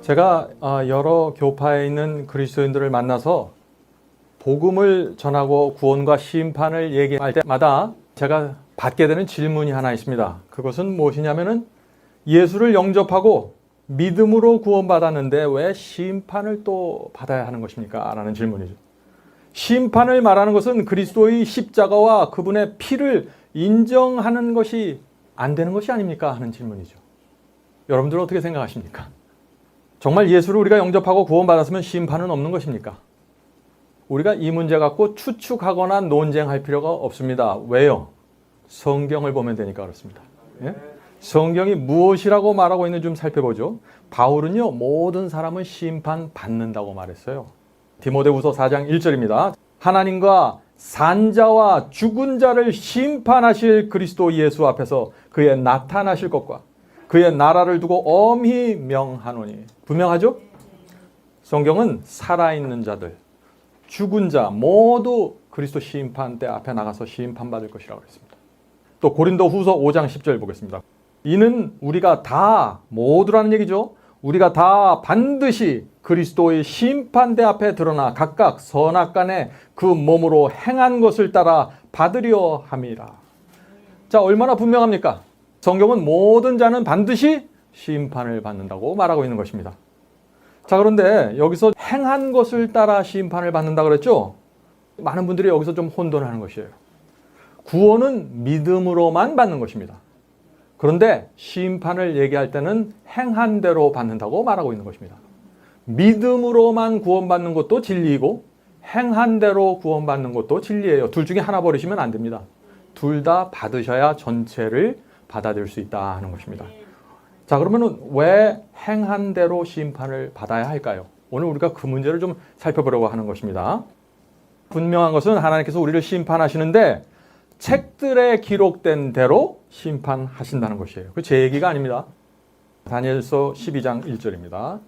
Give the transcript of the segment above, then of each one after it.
제가 여러 교파에 있는 그리스도인들을 만나서 복음을 전하고 구원과 심판을 얘기할 때마다 제가 받게 되는 질문이 하나 있습니다. 그것은 무엇이냐면은 예수를 영접하고 믿음으로 구원받았는데 왜 심판을 또 받아야 하는 것입니까? 라는 질문이죠. 심판을 말하는 것은 그리스도의 십자가와 그분의 피를 인정하는 것이 안 되는 것이 아닙니까? 하는 질문이죠. 여러분들은 어떻게 생각하십니까? 정말 예수를 우리가 영접하고 구원받았으면 심판은 없는 것입니까? 우리가 이 문제 갖고 추측하거나 논쟁할 필요가 없습니다. 왜요? 성경을 보면 되니까 그렇습니다. 예? 성경이 무엇이라고 말하고 있는지 좀 살펴보죠. 바울은요, 모든 사람은 심판받는다고 말했어요. 디모데후서 4장 1절입니다. 하나님과 산자와 죽은 자를 심판하실 그리스도 예수 앞에서 그의 나타나실 것과 그의 나라를 두고 엄히 명하노니. 분명하죠? 성경은 살아있는 자들, 죽은 자 모두 그리스도 심판대 앞에 나가서 심판받을 것이라고 했습니다. 또 고린도 후서 5장 10절 보겠습니다. 이는 우리가 다, 모두라는 얘기죠. 우리가 다 반드시 그리스도의 심판대 앞에 드러나 각각 선악간에 그 몸으로 행한 것을 따라 받으려 함이라. 자, 얼마나 분명합니까? 성경은 모든 자는 반드시 심판을 받는다고 말하고 있는 것입니다. 자, 그런데 여기서 행한 것을 따라 심판을 받는다 그랬죠? 많은 분들이 여기서 좀 혼돈하는 것이에요. 구원은 믿음으로만 받는 것입니다. 그런데 심판을 얘기할 때는 행한 대로 받는다고 말하고 있는 것입니다. 믿음으로만 구원받는 것도 진리이고 행한 대로 구원받는 것도 진리예요. 둘 중에 하나 버리시면 안 됩니다. 둘 다 받으셔야 전체를 받아들일 수 있다 하는 것입니다. 자, 그러면 왜 행한 대로 심판을 받아야 할까요? 오늘 우리가 그 문제를 좀 살펴보려고 하는 것입니다. 분명한 것은 하나님께서 우리를 심판하시는데 책들에 기록된 대로 심판하신다는 것이에요. 그 제 얘기가 아닙니다. 다니엘서 12장 1절입니다.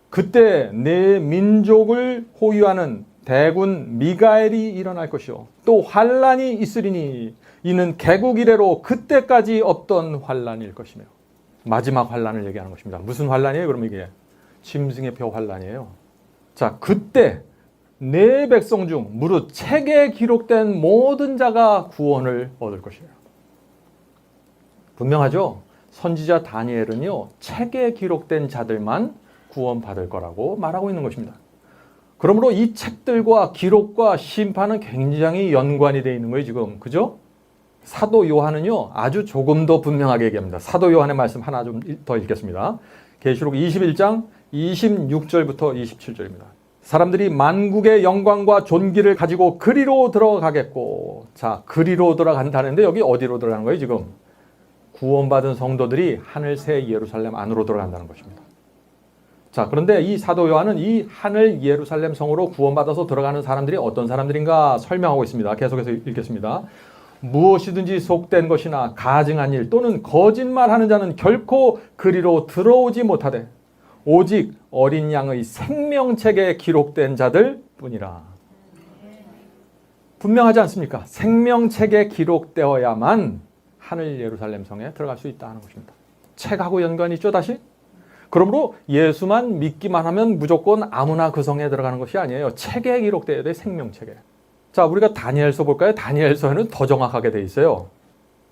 그때 내 민족을 호위하는 대군 미가엘이 일어날 것이요 또 환란이 있으리니 이는 개국 이래로 그때까지 없던 환란일 것이며. 마지막 환란을 얘기하는 것입니다. 무슨 환란이에요? 그럼 이게 짐승의 표 환란이에요. 자, 그때 내 백성 중 무릇 책에 기록된 모든 자가 구원을 얻을 것이에요. 분명하죠? 선지자 다니엘은요, 책에 기록된 자들만 구원받을 거라고 말하고 있는 것입니다. 그러므로 이 책들과 기록과 심판은 굉장히 연관이 되어 있는 거예요, 지금. 그죠? 사도 요한은요, 아주 조금 더 분명하게 얘기합니다. 사도 요한의 말씀 하나 좀 더 읽겠습니다. 계시록 21장 26절부터 27절입니다. 사람들이 만국의 영광과 존귀를 가지고 그리로 들어가겠고. 자, 그리로 들어간다는데 여기 어디로 들어가는 거예요, 지금? 구원받은 성도들이 하늘 새 예루살렘 안으로 들어간다는 것입니다. 자, 그런데 이 사도 요한은 이 하늘 예루살렘 성으로 구원받아서 들어가는 사람들이 어떤 사람들인가 설명하고 있습니다. 계속해서 읽겠습니다. 무엇이든지 속된 것이나 가증한 일 또는 거짓말하는 자는 결코 그리로 들어오지 못하되 오직 어린 양의 생명책에 기록된 자들 뿐이라. 분명하지 않습니까? 생명책에 기록되어야만 하늘 예루살렘 성에 들어갈 수 있다는 것입니다. 책하고 연관이 있죠, 다시? 그러므로 예수만 믿기만 하면 무조건 아무나 그 성에 들어가는 것이 아니에요. 책에 기록되어야 돼, 생명책에. 자, 우리가 다니엘서 볼까요? 다니엘서에는 더 정확하게 돼 있어요.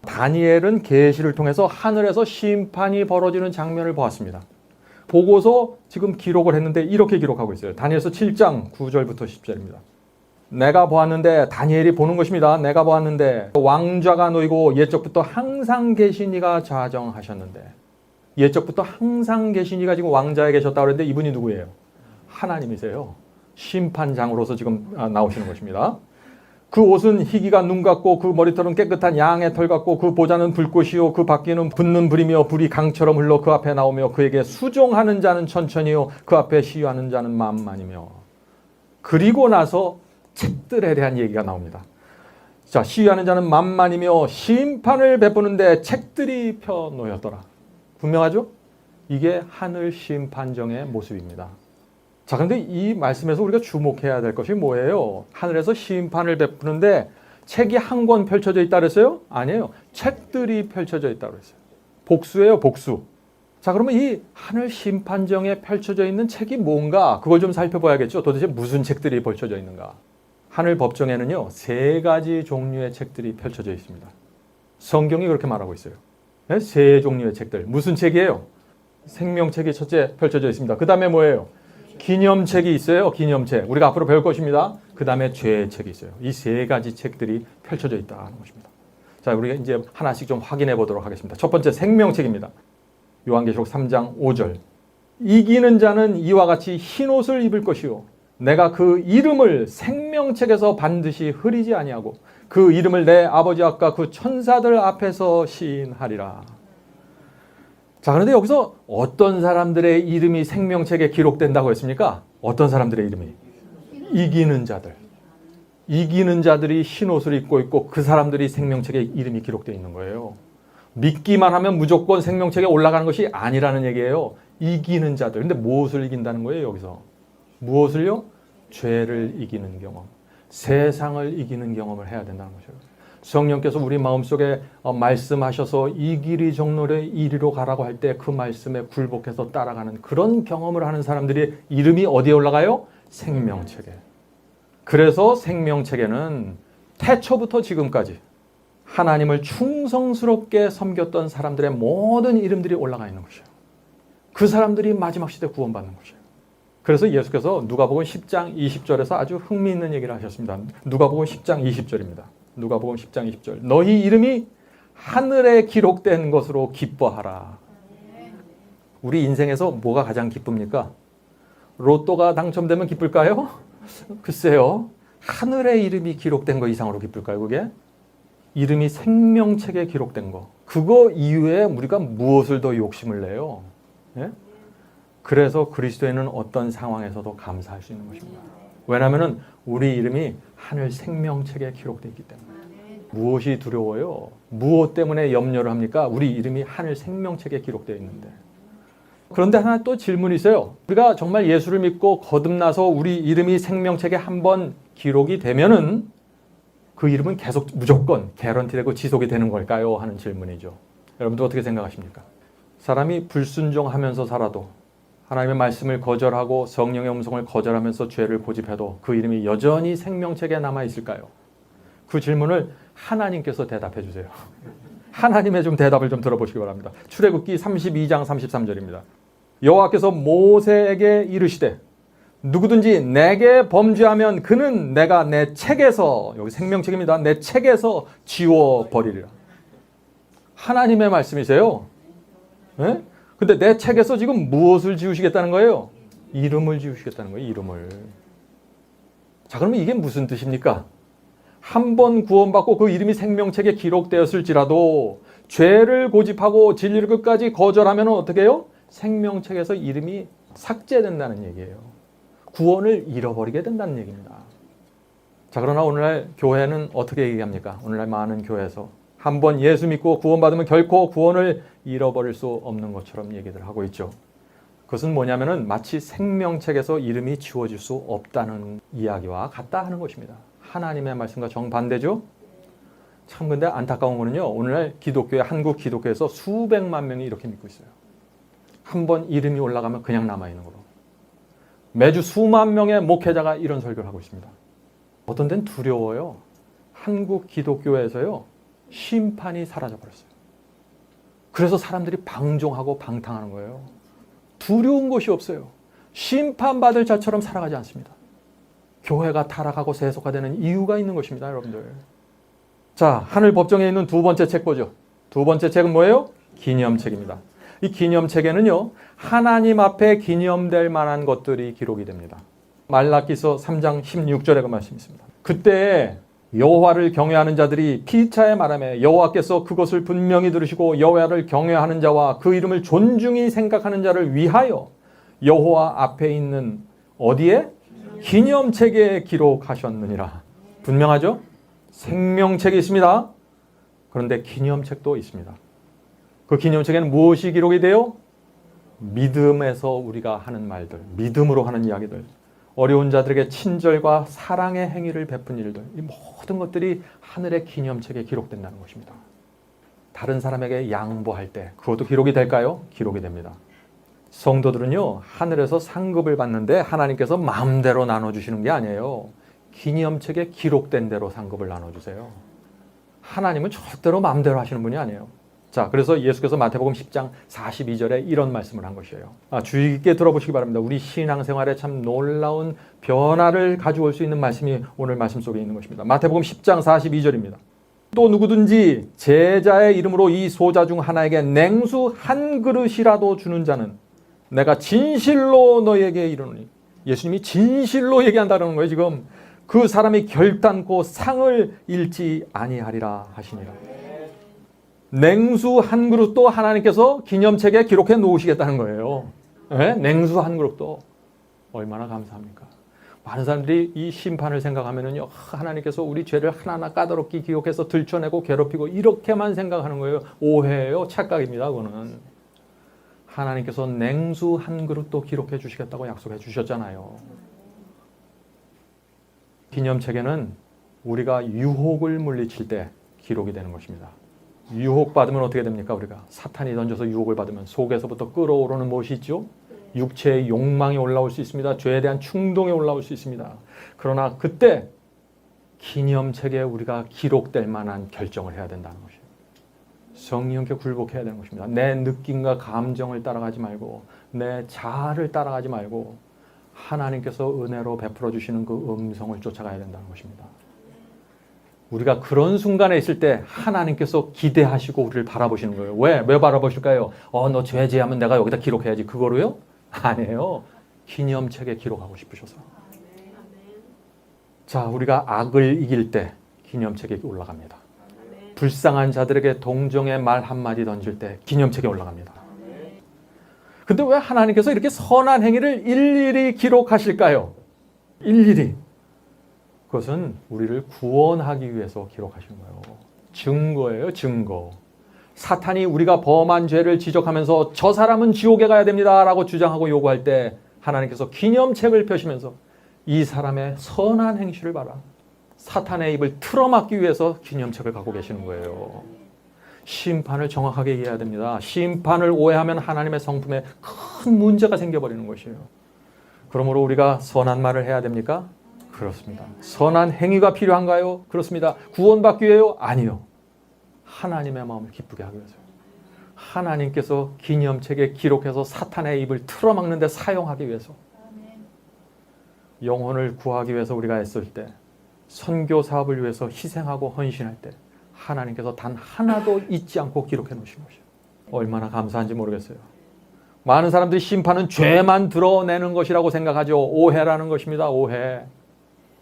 다니엘은 계시를 통해서 하늘에서 심판이 벌어지는 장면을 보았습니다. 보고서 지금 기록을 했는데 이렇게 기록하고 있어요. 다니엘서 7장 9절부터 10절입니다. 내가 보았는데, 다니엘이 보는 것입니다. 내가 보았는데 왕좌가 놓이고 옛적부터 항상 계신 이가 좌정하셨는데. 옛적부터 항상 계신 이가 지금 왕좌에 계셨다고 그랬는데 이분이 누구예요? 하나님이세요. 심판장으로서 지금 나오시는 것입니다. 그 옷은 희기가 눈 같고 그 머리털은 깨끗한 양의 털 같고 그 보좌는 불꽃이요 그 바퀴는 붙는 불이며 불이 강처럼 흘러 그 앞에 나오며 그에게 수종하는 자는 천천히요 그 앞에 시위하는 자는 만만이며. 그리고 나서 책들에 대한 얘기가 나옵니다. 자, 시위하는 자는 만만이며 심판을 베푸는데 책들이 펴놓였더라. 분명하죠? 이게 하늘 심판정의 모습입니다. 자, 근데 이 말씀에서 우리가 주목해야 될 것이 뭐예요? 하늘에서 심판을 베푸는데 책이 한 권 펼쳐져 있다 그랬어요? 아니에요. 책들이 펼쳐져 있다 그랬어요. 복수예요, 복수. 자, 그러면 이 하늘 심판정에 펼쳐져 있는 책이 뭔가 그걸 좀 살펴봐야겠죠. 도대체 무슨 책들이 펼쳐져 있는가. 하늘 법정에는요 3가지 종류의 책들이 펼쳐져 있습니다. 성경이 그렇게 말하고 있어요. 네? 3종류의 책들. 무슨 책이에요? 생명책이 첫째 펼쳐져 있습니다. 그 다음에 뭐예요? 기념책이 있어요. 기념책. 우리가 앞으로 배울 것입니다. 그 다음에 죄의 책이 있어요. 이 3가지 책들이 펼쳐져 있다는 것입니다. 자, 우리가 이제 하나씩 좀 확인해 보도록 하겠습니다. 첫 번째 생명책입니다. 요한계시록 3장 5절. 이기는 자는 이와 같이 흰 옷을 입을 것이요 내가 그 이름을 생명책에서 반드시 흐리지 아니하고 그 이름을 내 아버지 앞과 그 천사들 앞에서 시인하리라. 자, 그런데 여기서 어떤 사람들의 이름이 생명책에 기록된다고 했습니까? 어떤 사람들의 이름이? 이기는 자들. 이기는 자들이 흰 옷을 입고 있고 그 사람들이 생명책에 이름이 기록되어 있는 거예요. 믿기만 하면 무조건 생명책에 올라가는 것이 아니라는 얘기예요. 이기는 자들. 근데 무엇을 이긴다는 거예요, 여기서? 무엇을요? 죄를 이기는 경험. 세상을 이기는 경험을 해야 된다는 거죠. 성령께서 우리 마음속에 말씀하셔서 이 길이 정로의 이리로 가라고 할 때 그 말씀에 굴복해서 따라가는 그런 경험을 하는 사람들이 이름이 어디에 올라가요? 생명책에. 그래서 생명책에는 태초부터 지금까지 하나님을 충성스럽게 섬겼던 사람들의 모든 이름들이 올라가 있는 것이에요. 그 사람들이 마지막 시대 구원받는 것이에요. 그래서 예수께서 누가복음 10장 20절에서 아주 흥미있는 얘기를 하셨습니다. 누가복음 10장 20절입니다. 누가복음 10장 20절. 너희 이름이 하늘에 기록된 것으로 기뻐하라. 우리 인생에서 뭐가 가장 기쁩니까? 로또가 당첨되면 기쁠까요? 글쎄요. 하늘에 이름이 기록된 거 이상으로 기쁠까요, 그게? 이름이 생명책에 기록된 거. 그거 이후에 우리가 무엇을 더 욕심을 내요? 예? 그래서 그리스도인은 어떤 상황에서도 감사할 수 있는 것입니다. 왜냐하면 우리 이름이 하늘 생명책에 기록되어 있기 때문에. 무엇이 두려워요? 무엇 때문에 염려를 합니까? 우리 이름이 하늘 생명책에 기록되어 있는데. 그런데 하나 또 질문이 있어요. 우리가 정말 예수를 믿고 거듭나서 우리 이름이 생명책에 한번 기록이 되면은 그 이름은 계속 무조건 개런티되고 지속이 되는 걸까요? 하는 질문이죠. 여러분들 어떻게 생각하십니까? 사람이 불순종하면서 살아도 하나님의 말씀을 거절하고 성령의 음성을 거절하면서 죄를 고집해도 그 이름이 여전히 생명책에 남아있을까요? 그 질문을 하나님께서 대답해 주세요. 하나님의 좀 대답을 좀 들어보시기 바랍니다. 출애굽기 32장 33절입니다. 여호와께서 모세에게 이르시되 누구든지 내게 범죄하면 그는 내가 내 책에서, 여기 생명책입니다. 내 책에서 지워버리리라. 하나님의 말씀이세요. 네? 근데 내 책에서 지금 무엇을 지우시겠다는 거예요? 이름을 지우시겠다는 거예요. 이름을. 자, 그러면 이게 무슨 뜻입니까? 한 번 구원받고 그 이름이 생명책에 기록되었을지라도 죄를 고집하고 진리를 끝까지 거절하면 어떻게 해요? 생명책에서 이름이 삭제된다는 얘기예요. 구원을 잃어버리게 된다는 얘기입니다. 자, 그러나 오늘날 교회는 어떻게 얘기합니까? 오늘날 많은 교회에서 한 번 예수 믿고 구원받으면 결코 구원을 잃어버릴 수 없는 것처럼 얘기를 하고 있죠. 그것은 뭐냐면은 마치 생명책에서 이름이 지워질 수 없다는 이야기와 같다 하는 것입니다. 하나님의 말씀과 정반대죠. 참 근데 안타까운 거는요. 오늘날 기독교회, 한국 기독교에서 수백만 명이 이렇게 믿고 있어요. 한 번 이름이 올라가면 그냥 남아있는 거로. 매주 수만 명의 목회자가 이런 설교를 하고 있습니다. 어떤 데는 두려워요. 한국 기독교회에서요. 심판이 사라져버렸어요. 그래서 사람들이 방종하고 방탕하는 거예요. 두려운 것이 없어요. 심판받을 자처럼 살아가지 않습니다. 교회가 타락하고 세속화되는 이유가 있는 것입니다, 여러분들. 자, 하늘 법정에 있는 두 번째 책 보죠. 두 번째 책은 뭐예요? 기념책입니다. 이 기념책에는요, 하나님 앞에 기념될 만한 것들이 기록이 됩니다. 말라기서 3장 16절에 그 말씀이 있습니다. 그때 여호와를 경외하는 자들이 피차의 말하며 여호와께서 그것을 분명히 들으시고 여호와를 경외하는 자와 그 이름을 존중히 생각하는 자를 위하여 여호와 앞에 있는 어디에? 기념책에 기록하셨느니라. 분명하죠? 생명책이 있습니다. 그런데 기념책도 있습니다. 그 기념책에는 무엇이 기록이 돼요? 믿음에서 우리가 하는 말들, 믿음으로 하는 이야기들, 어려운 자들에게 친절과 사랑의 행위를 베푼 일들, 이 모든 것들이 하늘의 기념책에 기록된다는 것입니다. 다른 사람에게 양보할 때 그것도 기록이 될까요? 기록이 됩니다. 성도들은요, 하늘에서 상급을 받는데 하나님께서 마음대로 나눠주시는 게 아니에요. 기념책에 기록된 대로 상급을 나눠주세요. 하나님은 절대로 마음대로 하시는 분이 아니에요. 자, 그래서 예수께서 마태복음 10장 42절에 이런 말씀을 한 것이에요. 주의 깊게 들어보시기 바랍니다. 우리 신앙생활에 참 놀라운 변화를 가져올 수 있는 말씀이 오늘 말씀 속에 있는 것입니다. 마태복음 10장 42절입니다. 또 누구든지 제자의 이름으로 이 소자 중 하나에게 냉수 한 그릇이라도 주는 자는 내가 진실로 너에게 이르노니, 예수님이 진실로 얘기한다는 거예요. 지금 그 사람이 결단코 상을 잃지 아니하리라 하시니라. 냉수 한 그릇도 하나님께서 기념책에 기록해 놓으시겠다는 거예요. 네? 냉수 한 그릇도 얼마나 감사합니까? 많은 사람들이 이 심판을 생각하면은요, 하나님께서 우리 죄를 하나하나 까다롭게 기록해서 들춰내고 괴롭히고 이렇게만 생각하는 거예요. 오해예요. 착각입니다. 그거는. 하나님께서 냉수 한 그릇도 기록해 주시겠다고 약속해 주셨잖아요. 기념책에는 우리가 유혹을 물리칠 때 기록이 되는 것입니다. 유혹받으면 어떻게 됩니까? 우리가 사탄이 던져서 유혹을 받으면 속에서부터 끓어오르는 무엇이 있죠? 육체의 욕망이 올라올 수 있습니다. 죄에 대한 충동이 올라올 수 있습니다. 그러나 그때 기념책에 우리가 기록될 만한 결정을 해야 된다는 것이에요. 성령께 굴복해야 되는 것입니다. 내 느낌과 감정을 따라가지 말고 내 자아를 따라가지 말고 하나님께서 은혜로 베풀어 주시는 그 음성을 쫓아가야 된다는 것입니다. 우리가 그런 순간에 있을 때 하나님께서 기대하시고 우리를 바라보시는 거예요. 왜 바라보실까요? 너 죄지하면 내가 여기다 기록해야지. 그거로요? 아니에요. 기념책에 기록하고 싶으셔서. 자, 우리가 악을 이길 때 기념책에 올라갑니다. 불쌍한 자들에게 동정의 말 한마디 던질 때 기념책에 올라갑니다. 근데 왜 하나님께서 이렇게 선한 행위를 일일이 기록하실까요? 일일이. 그것은 우리를 구원하기 위해서 기록하신 거예요. 증거예요, 증거. 사탄이 우리가 범한 죄를 지적하면서 저 사람은 지옥에 가야 됩니다 라고 주장하고 요구할 때 하나님께서 기념책을 펴시면서 이 사람의 선한 행실을 봐라. 사탄의 입을 틀어막기 위해서 기념책을 갖고 계시는 거예요. 심판을 정확하게 이해해야 됩니다. 심판을 오해하면 하나님의 성품에 큰 문제가 생겨버리는 것이에요. 그러므로 우리가 선한 말을 해야 됩니까? 그렇습니다. 선한 행위가 필요한가요? 그렇습니다. 구원받기 위해요? 아니요. 하나님의 마음을 기쁘게 하기 위해서요. 하나님께서 기념책에 기록해서 사탄의 입을 틀어막는 데 사용하기 위해서. 영혼을 구하기 위해서 우리가 애쓸 때, 선교 사업을 위해서 희생하고 헌신할 때 하나님께서 단 하나도 잊지 않고 기록해 놓으신 것이에요. 얼마나 감사한지 모르겠어요. 많은 사람들이 심판은 죄만 드러내는 것이라고 생각하죠. 오해라는 것입니다. 오해.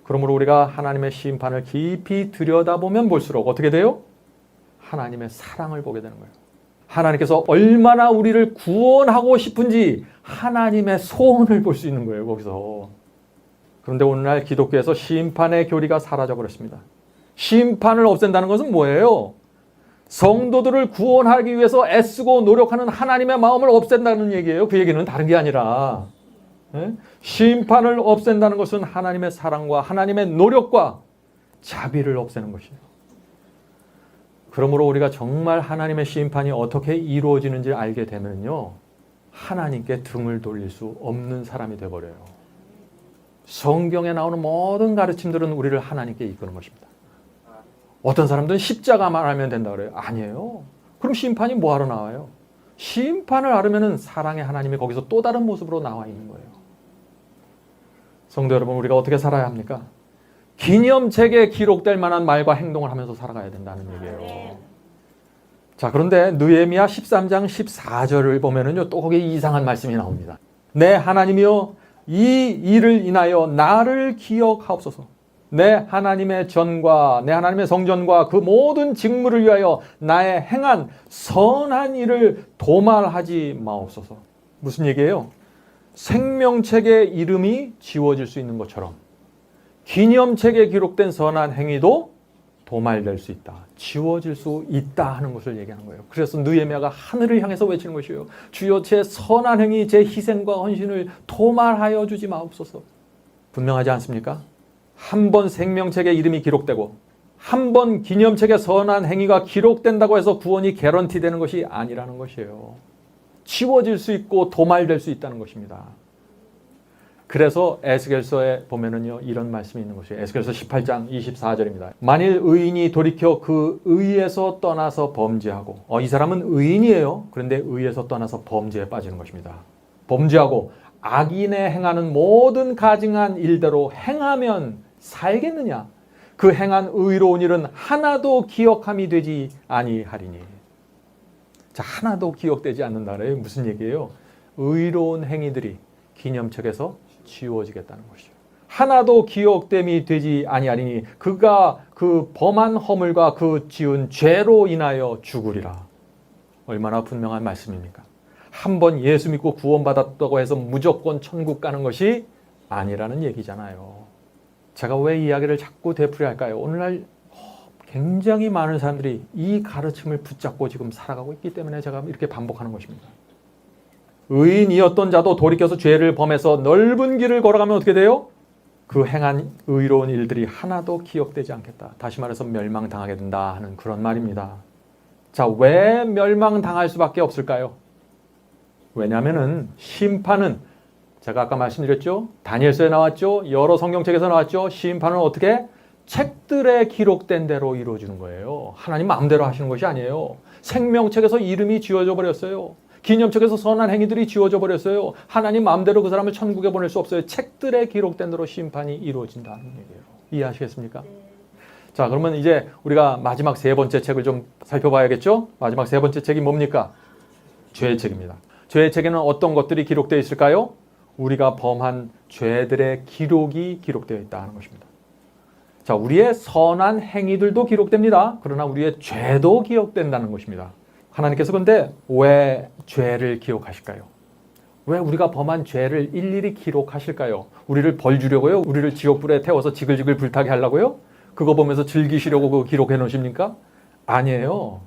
그러므로 우리가 하나님의 심판을 깊이 들여다보면 볼수록 어떻게 돼요? 하나님의 사랑을 보게 되는 거예요. 하나님께서 얼마나 우리를 구원하고 싶은지 하나님의 소원을 볼 수 있는 거예요. 거기서. 그런데 오늘날 기독교에서 심판의 교리가 사라져버렸습니다. 심판을 없앤다는 것은 뭐예요? 성도들을 구원하기 위해서 애쓰고 노력하는 하나님의 마음을 없앤다는 얘기예요. 그 얘기는 다른 게 아니라 심판을 없앤다는 것은 하나님의 사랑과 하나님의 노력과 자비를 없애는 것이에요. 그러므로 우리가 정말 하나님의 심판이 어떻게 이루어지는지 알게 되면요, 하나님께 등을 돌릴 수 없는 사람이 되어버려요. 성경에 나오는 모든 가르침들은 우리를 하나님께 이끄는 것입니다. 어떤 사람들은 십자가만 알면 된다 그래요. 아니에요. 그럼 심판이 뭐하러 나와요? 심판을 알으면 사랑의 하나님이 거기서 또 다른 모습으로 나와 있는 거예요. 성도 여러분, 우리가 어떻게 살아야 합니까? 기념책에 기록될 만한 말과 행동을 하면서 살아가야 된다는 얘기예요. 자, 그런데 느헤미야 13장 14절을 보면은요, 또 거기에 이상한 말씀이 나옵니다. 내 하나님이여, 이 일을 인하여 나를 기억하옵소서. 내 하나님의 전과 내 하나님의 성전과 그 모든 직무를 위하여 나의 행한 선한 일을 도말하지 마옵소서. 무슨 얘기예요? 생명책에 이름이 지워질 수 있는 것처럼 기념책에 기록된 선한 행위도 도말될 수 있다. 지워질 수 있다 하는 것을 얘기하는 거예요. 그래서 느헤미야가 하늘을 향해서 외치는 것이에요. 주여, 제 선한 행위, 제 희생과 헌신을 도말하여 주지 마옵소서. 분명하지 않습니까? 한 번 생명책에 이름이 기록되고 한 번 기념책에 선한 행위가 기록된다고 해서 구원이 개런티 되는 것이 아니라는 것이에요. 지워질 수 있고 도말될 수 있다는 것입니다. 그래서 에스겔서에 보면은요, 이런 말씀이 있는 것이에요. 에스겔서 18장 24절입니다. 만일 의인이 돌이켜 그 의에서 떠나서 범죄하고, 이 사람은 의인이에요. 그런데 의에서 떠나서 범죄에 빠지는 것입니다. 범죄하고 악인의 행하는 모든 가증한 일대로 행하면 살겠느냐? 그 행한 의로운 일은 하나도 기억함이 되지 아니하리니. 자, 하나도 기억되지 않는다. 무슨 얘기예요? 의로운 행위들이 기념책에서 지워지겠다는 것이죠. 하나도 기억됨이 되지 아니하리니 그가 그 범한 허물과 그 지은 죄로 인하여 죽으리라. 얼마나 분명한 말씀입니까? 한번 예수 믿고 구원받았다고 해서 무조건 천국 가는 것이 아니라는 얘기잖아요. 제가 왜 이야기를 자꾸 되풀이할까요? 오늘날 굉장히 많은 사람들이 이 가르침을 붙잡고 지금 살아가고 있기 때문에 제가 이렇게 반복하는 것입니다. 의인이었던 자도 돌이켜서 죄를 범해서 넓은 길을 걸어가면 어떻게 돼요? 그 행한 의로운 일들이 하나도 기억되지 않겠다. 다시 말해서 멸망당하게 된다 하는 그런 말입니다. 자, 왜 멸망당할 수밖에 없을까요? 왜냐하면 심판은 제가 아까 말씀드렸죠. 다니엘서에 나왔죠. 여러 성경책에서 나왔죠. 심판은 어떻게? 책들에 기록된 대로 이루어지는 거예요. 하나님 마음대로 하시는 것이 아니에요. 생명책에서 이름이 지워져 버렸어요. 기념책에서 선한 행위들이 지워져 버렸어요. 하나님 마음대로 그 사람을 천국에 보낼 수 없어요. 책들에 기록된 대로 심판이 이루어진다는 얘기예요. 이해하시겠습니까? 자, 그러면 이제 우리가 마지막 세 번째 책을 좀 살펴봐야겠죠? 마지막 세 번째 책이 뭡니까? 죄의 책입니다. 죄의 책에는 어떤 것들이 기록되어 있을까요? 우리가 범한 죄들의 기록이 기록되어 있다 하는 것입니다. 자, 우리의 선한 행위들도 기록됩니다. 그러나 우리의 죄도 기록된다는 것입니다. 하나님께서 근데 왜 죄를 기록하실까요? 왜 우리가 범한 죄를 일일이 기록하실까요? 우리를 벌 주려고요? 우리를 지옥불에 태워서 지글지글 불타게 하려고요? 그거 보면서 즐기시려고 그거 기록해 놓으십니까? 아니에요.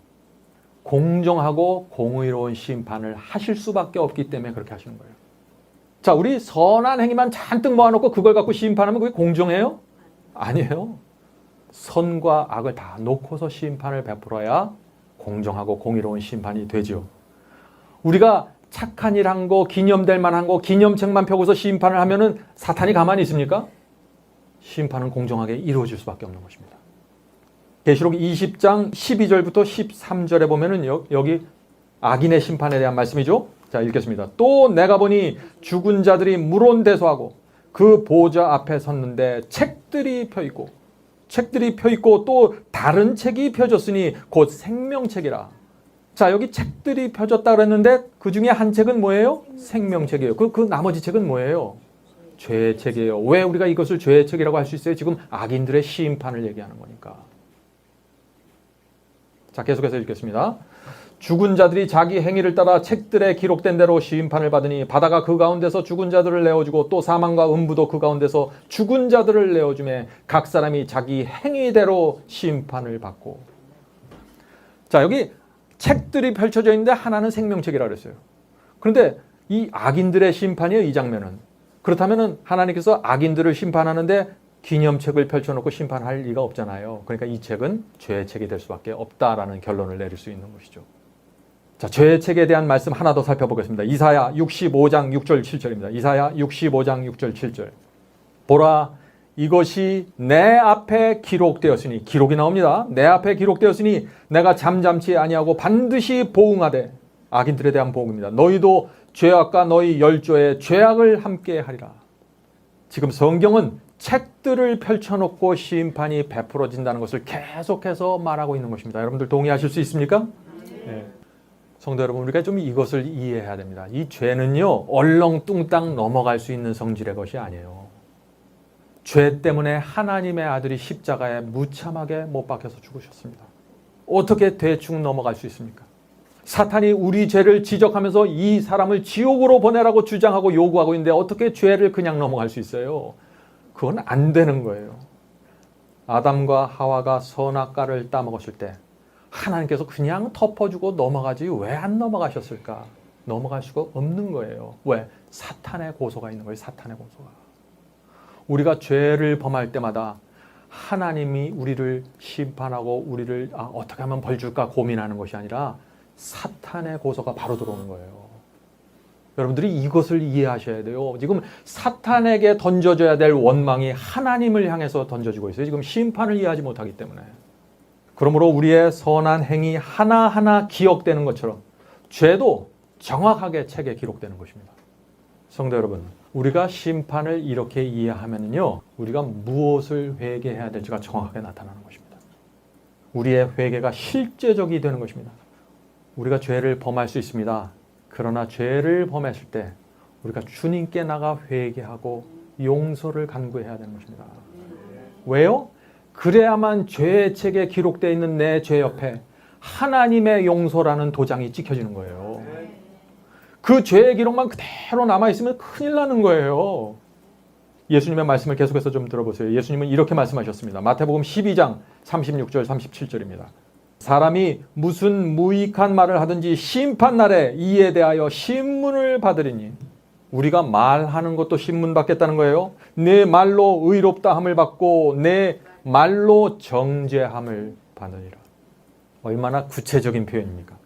공정하고 공의로운 심판을 하실 수밖에 없기 때문에 그렇게 하시는 거예요. 자, 우리 선한 행위만 잔뜩 모아놓고 그걸 갖고 심판하면 그게 공정해요? 아니에요. 선과 악을 다 놓고서 심판을 베풀어야 공정하고 공의로운 심판이 되죠. 우리가 착한 일 한 거, 기념될 만한 거, 기념책만 펴고서 심판을 하면은 사탄이 가만히 있습니까? 심판은 공정하게 이루어질 수밖에 없는 것입니다. 계시록 20장 12절부터 13절에 보면은 여기 악인의 심판에 대한 말씀이죠. 자, 읽겠습니다. 또 내가 보니 죽은 자들이 물온대소하고 그 보좌 앞에 섰는데 책들이 펴있고 또 다른 책이 펴졌으니 곧 생명책이라. 자, 여기 책들이 펴졌다 그랬는데 그 중에 한 책은 뭐예요? 생명책이에요. 그 나머지 책은 뭐예요? 죄의 책이에요. 왜 우리가 이것을 죄의 책이라고 할 수 있어요? 지금 악인들의 심판을 얘기하는 거니까. 자, 계속해서 읽겠습니다. 죽은 자들이 자기 행위를 따라 책들에 기록된 대로 심판을 받으니 바다가 그 가운데서 죽은 자들을 내어주고 또 사망과 음부도 그 가운데서 죽은 자들을 내어주매 각 사람이 자기 행위대로 심판을 받고. 자, 여기 책들이 펼쳐져 있는데 하나는 생명책이라고 그랬어요. 그런데 이 악인들의 심판이에요, 이 장면은. 그렇다면 하나님께서 악인들을 심판하는데 기념책을 펼쳐놓고 심판할 리가 없잖아요. 그러니까 이 책은 죄의 책이 될 수밖에 없다라는 결론을 내릴 수 있는 것이죠. 자, 죄의 책에 대한 말씀 하나 더 살펴보겠습니다. 이사야 65장 6절 7절입니다. 이사야 65장 6절 7절. 보라, 이것이 내 앞에 기록되었으니, 기록이 나옵니다. 내 앞에 기록되었으니 내가 잠잠치 아니하고 반드시 보응하되. 악인들에 대한 보응입니다. 너희도 죄악과 너희 열조의 죄악을 함께 하리라. 지금 성경은 책들을 펼쳐놓고 심판이 베풀어진다는 것을 계속해서 말하고 있는 것입니다. 여러분들 동의하실 수 있습니까? 네. 성도 여러분, 우리가 좀 이것을 이해해야 됩니다. 이 죄는요, 얼렁뚱땅 넘어갈 수 있는 성질의 것이 아니에요. 죄 때문에 하나님의 아들이 십자가에 무참하게 못 박혀서 죽으셨습니다. 어떻게 대충 넘어갈 수 있습니까? 사탄이 우리 죄를 지적하면서 이 사람을 지옥으로 보내라고 주장하고 요구하고 있는데 어떻게 죄를 그냥 넘어갈 수 있어요? 그건 안 되는 거예요. 아담과 하와가 선악과를 따먹었을 때 하나님께서 그냥 덮어주고 넘어가지 왜 안 넘어가셨을까? 넘어갈 수가 없는 거예요. 왜? 사탄의 고소가 있는 거예요. 사탄의 고소가. 우리가 죄를 범할 때마다 하나님이 우리를 심판하고 우리를 어떻게 하면 벌 줄까 고민하는 것이 아니라 사탄의 고소가 바로 들어오는 거예요. 여러분들이 이것을 이해하셔야 돼요. 지금 사탄에게 던져져야 될 원망이 하나님을 향해서 던져지고 있어요. 지금 심판을 이해하지 못하기 때문에. 그러므로 우리의 선한 행위 하나하나 기억되는 것처럼 죄도 정확하게 책에 기록되는 것입니다. 성도 여러분, 우리가 심판을 이렇게 이해하면요, 우리가 무엇을 회개해야 될지가 정확하게 나타나는 것입니다. 우리의 회개가 실제적이 되는 것입니다. 우리가 죄를 범할 수 있습니다. 그러나 죄를 범했을 때 우리가 주님께 나가 회개하고 용서를 간구해야 되는 것입니다. 왜요? 그래야만 죄의 책에 기록되어 있는 내 죄 옆에 하나님의 용서라는 도장이 찍혀지는 거예요. 그 죄의 기록만 그대로 남아있으면 큰일 나는 거예요. 예수님의 말씀을 계속해서 좀 들어보세요. 예수님은 이렇게 말씀하셨습니다. 마태복음 12장 36절 37절입니다. 사람이 무슨 무익한 말을 하든지 심판날에 이에 대하여 신문을 받으리니, 우리가 말하는 것도 신문 받겠다는 거예요. 내 말로 의롭다 함을 받고 내 말로 정죄함을 받으리라. 얼마나 구체적인 표현입니까?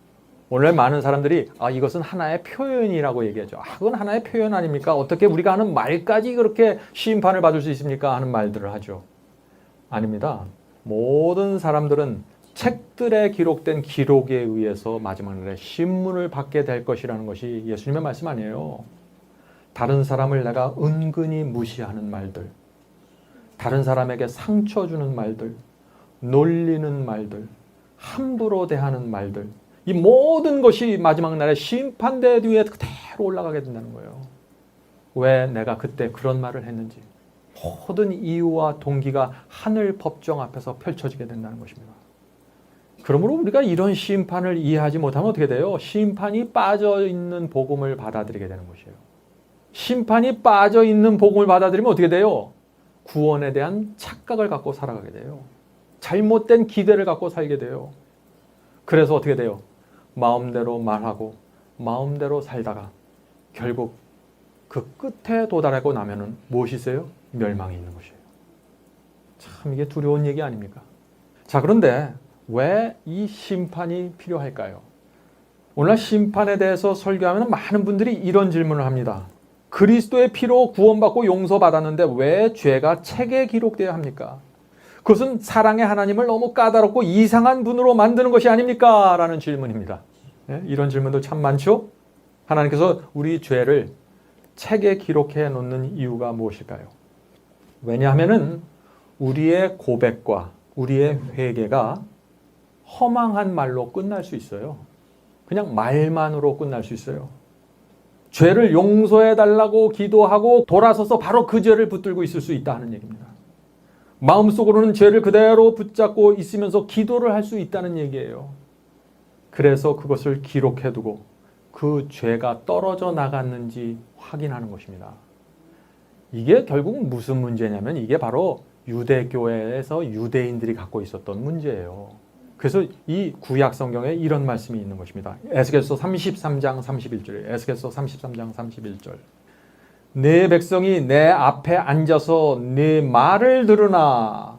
오늘 많은 사람들이 이것은 하나의 표현이라고 얘기하죠. 그건 하나의 표현 아닙니까? 어떻게 우리가 하는 말까지 그렇게 심판을 받을 수 있습니까? 하는 말들을 하죠. 아닙니다. 모든 사람들은 책들에 기록된 기록에 의해서 마지막 날에 신문을 받게 될 것이라는 것이 예수님의 말씀 아니에요. 다른 사람을 내가 은근히 무시하는 말들, 다른 사람에게 상처 주는 말들, 놀리는 말들, 함부로 대하는 말들, 이 모든 것이 마지막 날에 심판대 뒤에 그대로 올라가게 된다는 거예요. 왜 내가 그때 그런 말을 했는지 모든 이유와 동기가 하늘 법정 앞에서 펼쳐지게 된다는 것입니다. 그러므로 우리가 이런 심판을 이해하지 못하면 어떻게 돼요? 심판이 빠져있는 복음을 받아들이게 되는 것이에요. 심판이 빠져있는 복음을 받아들이면 어떻게 돼요? 구원에 대한 착각을 갖고 살아가게 돼요. 잘못된 기대를 갖고 살게 돼요. 그래서 어떻게 돼요? 마음대로 말하고 마음대로 살다가 결국 그 끝에 도달하고 나면은 무엇이세요? 멸망이 있는 것이에요. 참 이게 두려운 얘기 아닙니까? 자, 그런데 왜 이 심판이 필요할까요? 오늘 심판에 대해서 설교하면 많은 분들이 이런 질문을 합니다. 그리스도의 피로 구원받고 용서받았는데 왜 죄가 책에 기록되어야 합니까? 그것은 사랑의 하나님을 너무 까다롭고 이상한 분으로 만드는 것이 아닙니까? 라는 질문입니다. 이런 질문도 참 많죠? 하나님께서 우리 죄를 책에 기록해 놓는 이유가 무엇일까요? 왜냐하면 우리의 고백과 우리의 회개가 허망한 말로 끝날 수 있어요. 그냥 말만으로 끝날 수 있어요. 죄를 용서해달라고 기도하고 돌아서서 바로 그 죄를 붙들고 있을 수 있다는 얘기입니다. 마음속으로는 죄를 그대로 붙잡고 있으면서 기도를 할 수 있다는 얘기예요. 그래서 그것을 기록해두고 그 죄가 떨어져 나갔는지 확인하는 것입니다. 이게 결국 무슨 문제냐면 이게 바로 유대교회에서 유대인들이 갖고 있었던 문제예요. 그래서 이 구약 성경에 이런 말씀이 있는 것입니다. 에스겔서 33장 31절이에요. 에스겔서 33장 31절. 내 백성이 내 앞에 앉아서 내 말을 들으나.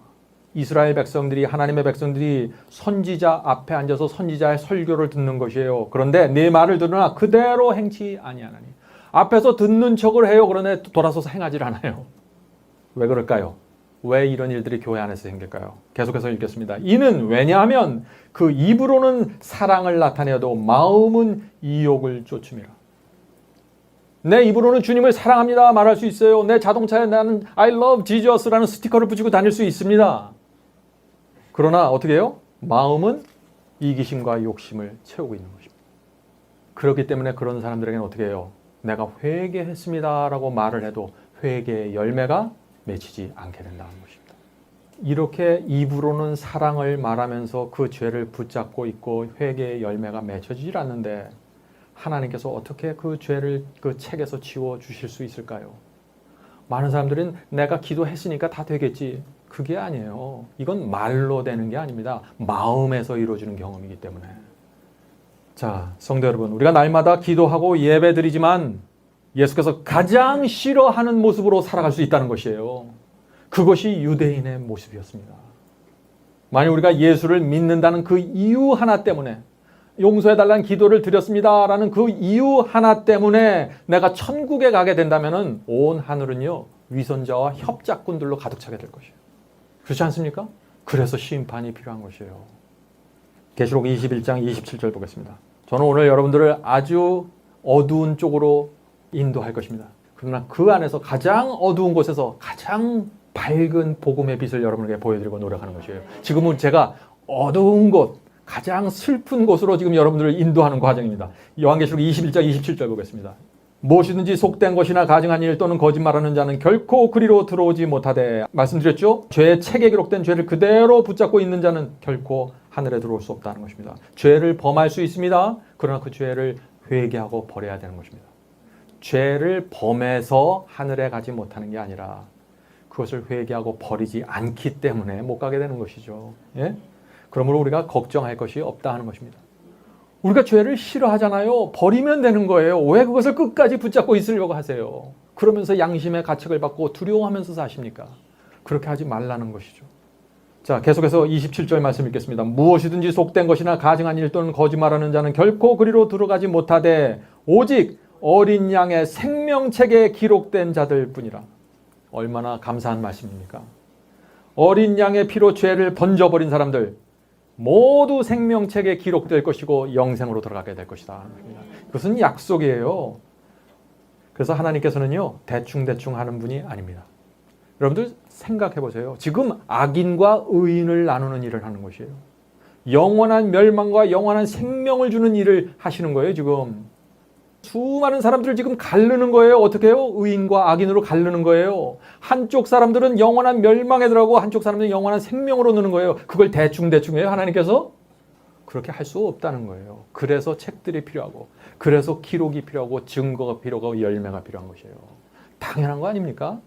이스라엘 백성들이, 하나님의 백성들이 선지자 앞에 앉아서 선지자의 설교를 듣는 것이에요. 그런데 내 말을 들으나 그대로 행치 아니하나니. 앞에서 듣는 척을 해요. 그러나 돌아서서 행하지 않아요. 왜 그럴까요? 왜 이런 일들이 교회 안에서 생길까요? 계속해서 읽겠습니다. 이는 왜냐하면 그 입으로는 사랑을 나타내어도 마음은 이욕을 쫓음이라. 내 입으로는 주님을 사랑합니다 말할 수 있어요. 내 자동차에 나는 I love Jesus라는 스티커를 붙이고 다닐 수 있습니다. 그러나 어떻게 해요? 마음은 이기심과 욕심을 채우고 있는 것입니다. 그렇기 때문에 그런 사람들에게는 어떻게 해요? 내가 회개했습니다라고 말을 해도 회개의 열매가 맺히지 않게 된다는 것입니다. 이렇게 입으로는 사랑을 말하면서 그 죄를 붙잡고 있고 회개의 열매가 맺혀지질 않는데 하나님께서 어떻게 그 죄를 그 책에서 지워주실 수 있을까요? 많은 사람들은 내가 기도했으니까 다 되겠지. 그게 아니에요. 이건 말로 되는 게 아닙니다. 마음에서 이루어지는 경험이기 때문에. 자, 성도 여러분, 우리가 날마다 기도하고 예배드리지만 예수께서 가장 싫어하는 모습으로 살아갈 수 있다는 것이에요. 그것이 유대인의 모습이었습니다. 만약 우리가 예수를 믿는다는 그 이유 하나 때문에, 용서해달라는 기도를 드렸습니다라는 그 이유 하나 때문에 내가 천국에 가게 된다면 온 하늘은요, 위선자와 협작꾼들로 가득 차게 될 것이에요. 그렇지 않습니까? 그래서 심판이 필요한 것이에요. 계시록 21장 27절 보겠습니다. 저는 오늘 여러분들을 아주 어두운 쪽으로 인도할 것입니다. 그러나 그 안에서 가장 어두운 곳에서 가장 밝은 복음의 빛을 여러분에게 보여드리고 노력하는 것이에요. 지금은 제가 어두운 곳, 가장 슬픈 곳으로 지금 여러분들을 인도하는 과정입니다. 요한계시록 21장 27절 보겠습니다. 무엇이든지 속된 것이나 가증한 일 또는 거짓말하는 자는 결코 그리로 들어오지 못하되, 말씀드렸죠? 죄의 책에 기록된 죄를 그대로 붙잡고 있는 자는 결코 하늘에 들어올 수 없다는 것입니다. 죄를 범할 수 있습니다. 그러나 그 죄를 회개하고 버려야 되는 것입니다. 죄를 범해서 하늘에 가지 못하는 게 아니라 그것을 회개하고 버리지 않기 때문에 못 가게 되는 것이죠. 예? 그러므로 우리가 걱정할 것이 없다 하는 것입니다. 우리가 죄를 싫어하잖아요. 버리면 되는 거예요. 왜 그것을 끝까지 붙잡고 있으려고 하세요? 그러면서 양심의 가책을 받고 두려워하면서 사십니까? 그렇게 하지 말라는 것이죠. 자, 계속해서 27절 말씀 읽겠습니다. 무엇이든지 속된 것이나 가증한 일 또는 거짓말하는 자는 결코 그리로 들어가지 못하되 오직 어린 양의 생명책에 기록된 자들 뿐이라. 얼마나 감사한 말씀입니까? 어린 양의 피로 죄를 번져버린 사람들 모두 생명책에 기록될 것이고 영생으로 들어가게 될 것이다. 그것은 약속이에요. 그래서 하나님께서는요, 대충 하는 분이 아닙니다. 여러분들 생각해 보세요. 지금 악인과 의인을 나누는 일을 하는 것이에요. 영원한 멸망과 영원한 생명을 주는 일을 하시는 거예요, 지금. 수많은 사람들을 지금 가르는 거예요. 어떻게 해요? 의인과 악인으로 가르는 거예요. 한쪽 사람들은 영원한 멸망에 들어가고 한쪽 사람들은 영원한 생명으로 넣는 거예요. 그걸 대충 해요, 하나님께서? 그렇게 할 수 없다는 거예요. 그래서 책들이 필요하고, 그래서 기록이 필요하고, 증거가 필요하고, 열매가 필요한 것이에요. 당연한 거 아닙니까?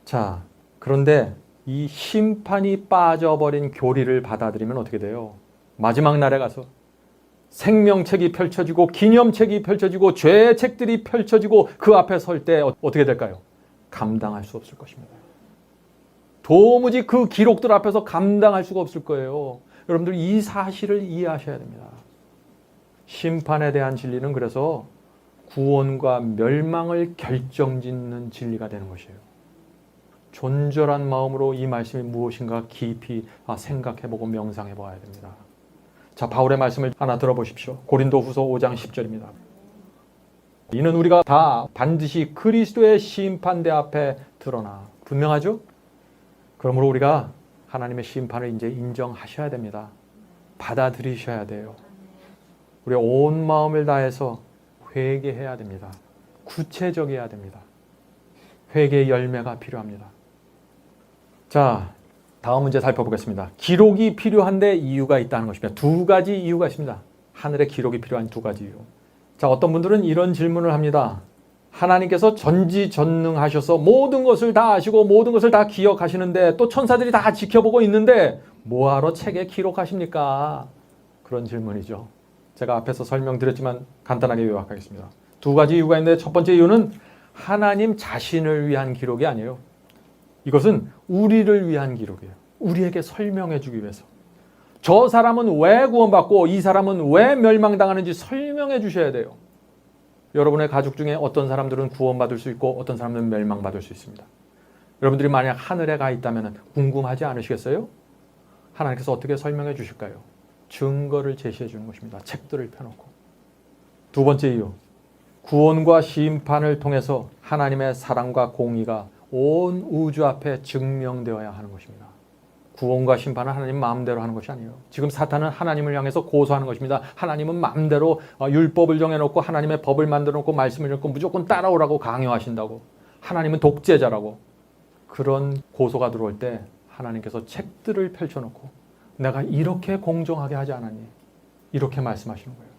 자, 그런데 이 심판이 빠져버린 교리를 받아들이면 어떻게 돼요? 마지막 날에 가서 생명책이 펼쳐지고 기념책이 펼쳐지고 죄의 책들이 펼쳐지고 그 앞에 설 때 어떻게 될까요? 감당할 수 없을 것입니다. 도무지 그 기록들 앞에서 감당할 수가 없을 거예요. 여러분들 이 사실을 이해하셔야 됩니다. 심판에 대한 진리는 그래서 구원과 멸망을 결정짓는 진리가 되는 것이에요. 존절한 마음으로 이 말씀이 무엇인가 깊이 생각해보고 명상해봐야 됩니다. 자, 바울의 말씀을 하나 들어보십시오. 고린도후서 5장 10절입니다. 이는 우리가 다 반드시 그리스도의 심판대 앞에 드러나. 분명하죠? 그러므로 우리가 하나님의 심판을 이제 인정하셔야 됩니다. 받아들이셔야 돼요. 우리 온 마음을 다해서 회개해야 됩니다. 구체적이어야 됩니다. 회개의 열매가 필요합니다. 자, 다음 문제 살펴보겠습니다. 기록이 필요한데 이유가 있다는 것입니다. 두 가지 이유가 있습니다. 하늘에 기록이 필요한 두 가지 이유. 자, 어떤 분들은 이런 질문을 합니다. 하나님께서 전지전능하셔서 모든 것을 다 아시고 모든 것을 다 기억하시는데 또 천사들이 다 지켜보고 있는데 뭐하러 책에 기록하십니까? 그런 질문이죠. 제가 앞에서 설명드렸지만 간단하게 요약하겠습니다. 두 가지 이유가 있는데 첫 번째 이유는 하나님 자신을 위한 기록이 아니에요. 이것은 우리를 위한 기록이에요. 우리에게 설명해 주기 위해서. 저 사람은 왜 구원받고 이 사람은 왜 멸망당하는지 설명해 주셔야 돼요. 여러분의 가족 중에 어떤 사람들은 구원받을 수 있고 어떤 사람들은 멸망받을 수 있습니다. 여러분들이 만약 하늘에 가 있다면 궁금하지 않으시겠어요? 하나님께서 어떻게 설명해 주실까요? 증거를 제시해 주는 것입니다. 책들을 펴놓고. 두 번째 이유. 구원과 심판을 통해서 하나님의 사랑과 공의가 온 우주 앞에 증명되어야 하는 것입니다. 구원과 심판은 하나님 마음대로 하는 것이 아니에요. 지금 사탄은 하나님을 향해서 고소하는 것입니다. 하나님은 마음대로 율법을 정해놓고 하나님의 법을 만들어놓고 말씀을 읽고 무조건 따라오라고 강요하신다고. 하나님은 독재자라고. 그런 고소가 들어올 때 하나님께서 책들을 펼쳐놓고 내가 이렇게 공정하게 하지 않았니? 이렇게 말씀하시는 거예요.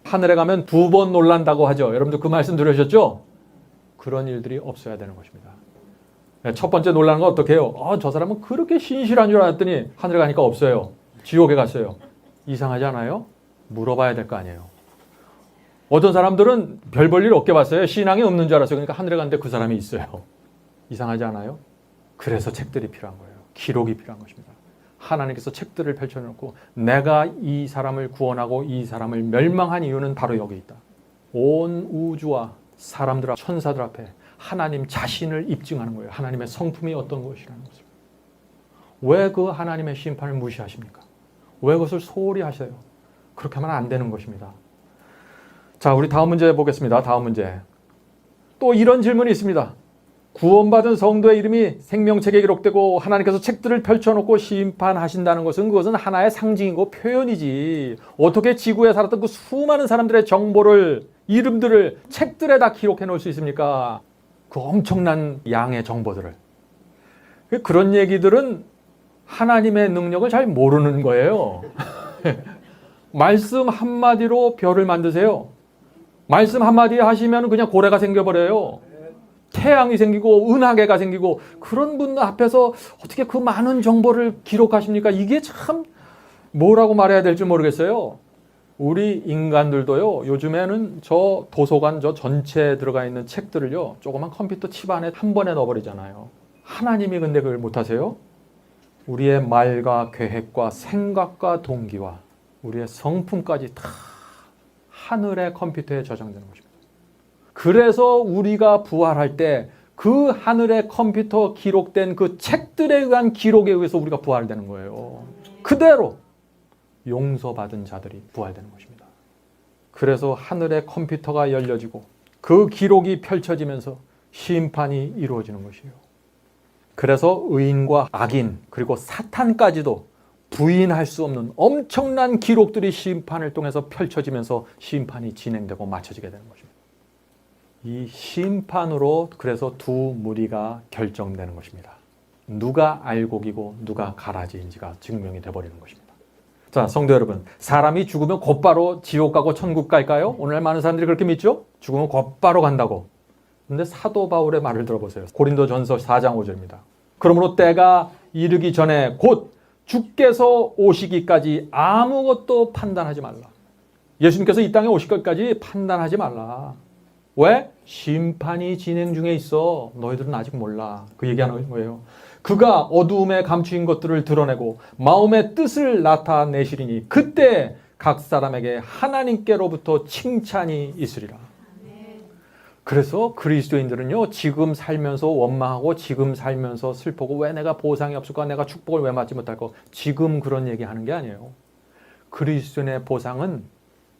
하늘에 가면 2번 놀란다고 하죠. 여러분들 그 말씀 들으셨죠? 그런 일들이 없어야 되는 것입니다. 첫 번째 놀라는 건 어떻게 해요? 저 사람은 그렇게 신실한 줄 알았더니 하늘에 가니까 없어요. 지옥에 갔어요. 이상하지 않아요? 물어봐야 될 거 아니에요. 어떤 사람들은 별 볼 일 없게 봤어요. 신앙이 없는 줄 알았어요. 그러니까 하늘에 갔는데 그 사람이 있어요. 이상하지 않아요? 그래서 책들이 필요한 거예요. 기록이 필요한 것입니다. 하나님께서 책들을 펼쳐놓고 내가 이 사람을 구원하고 이 사람을 멸망한 이유는 바로 여기 있다. 온 우주와 사람들 앞, 천사들 앞에 하나님 자신을 입증하는 거예요. 하나님의 성품이 어떤 것이라는 것을. 왜 그 하나님의 심판을 무시하십니까? 왜 그것을 소홀히 하세요? 그렇게 하면 안 되는 것입니다. 자, 우리 다음 문제 보겠습니다. 다음 문제. 또 이런 질문이 있습니다. 구원받은 성도의 이름이 생명책에 기록되고 하나님께서 책들을 펼쳐놓고 심판하신다는 것은 그것은 하나의 상징이고 표현이지. 어떻게 지구에 살았던 그 수많은 사람들의 정보를, 이름들을 책들에 다 기록해 놓을 수 있습니까? 그 엄청난 양의 정보들을. 그런 얘기들은 하나님의 능력을 잘 모르는 거예요. 말씀 한마디로 별을 만드세요. 말씀 한마디 하시면 그냥 고래가 생겨버려요. 태양이 생기고 은하계가 생기고 그런 분 앞에서 어떻게 그 많은 정보를 기록하십니까? 이게 참 뭐라고 말해야 될지 모르겠어요. 우리 인간들도요. 요즘에는 저 도서관 저 전체에 들어가 있는 책들을요. 조그만 컴퓨터 칩 안에 한 번에 넣어버리잖아요. 하나님이 근데 그걸 못하세요? 우리의 말과 계획과 생각과 동기와 우리의 성품까지 다 하늘의 컴퓨터에 저장되는 것입니다. 그래서 우리가 부활할 때 그 하늘의 컴퓨터 기록된 그 책들에 의한 기록에 의해서 우리가 부활되는 거예요. 그대로 용서받은 자들이 부활되는 것입니다. 그래서 하늘의 컴퓨터가 열려지고 그 기록이 펼쳐지면서 심판이 이루어지는 것이에요. 그래서 의인과 악인 그리고 사탄까지도 부인할 수 없는 엄청난 기록들이 심판을 통해서 펼쳐지면서 심판이 진행되고 맞춰지게 되는 것입니다. 이 심판으로 그래서 두 무리가 결정되는 것입니다. 누가 알곡이고 누가 가라지인지가 증명이 되어버리는 것입니다. 자, 성도 여러분, 사람이 죽으면 곧바로 지옥 가고 천국 갈까요? 오늘 많은 사람들이 그렇게 믿죠? 죽으면 곧바로 간다고. 근데 사도 바울의 말을 들어보세요. 고린도전서 4장 5절입니다. 그러므로 때가 이르기 전에 곧 주께서 오시기까지 아무것도 판단하지 말라. 예수님께서 이 땅에 오실 것까지 판단하지 말라. 왜? 심판이 진행 중에 있어. 너희들은 아직 몰라. 그 얘기하는 거예요. 그가 어두움에 감추인 것들을 드러내고 마음의 뜻을 나타내시리니 그때 각 사람에게 하나님께로부터 칭찬이 있으리라. 그래서 그리스도인들은요, 지금 살면서 원망하고 지금 살면서 슬프고 왜 내가 보상이 없을까? 내가 축복을 왜 받지 못할까? 지금 그런 얘기하는 게 아니에요. 그리스도인의 보상은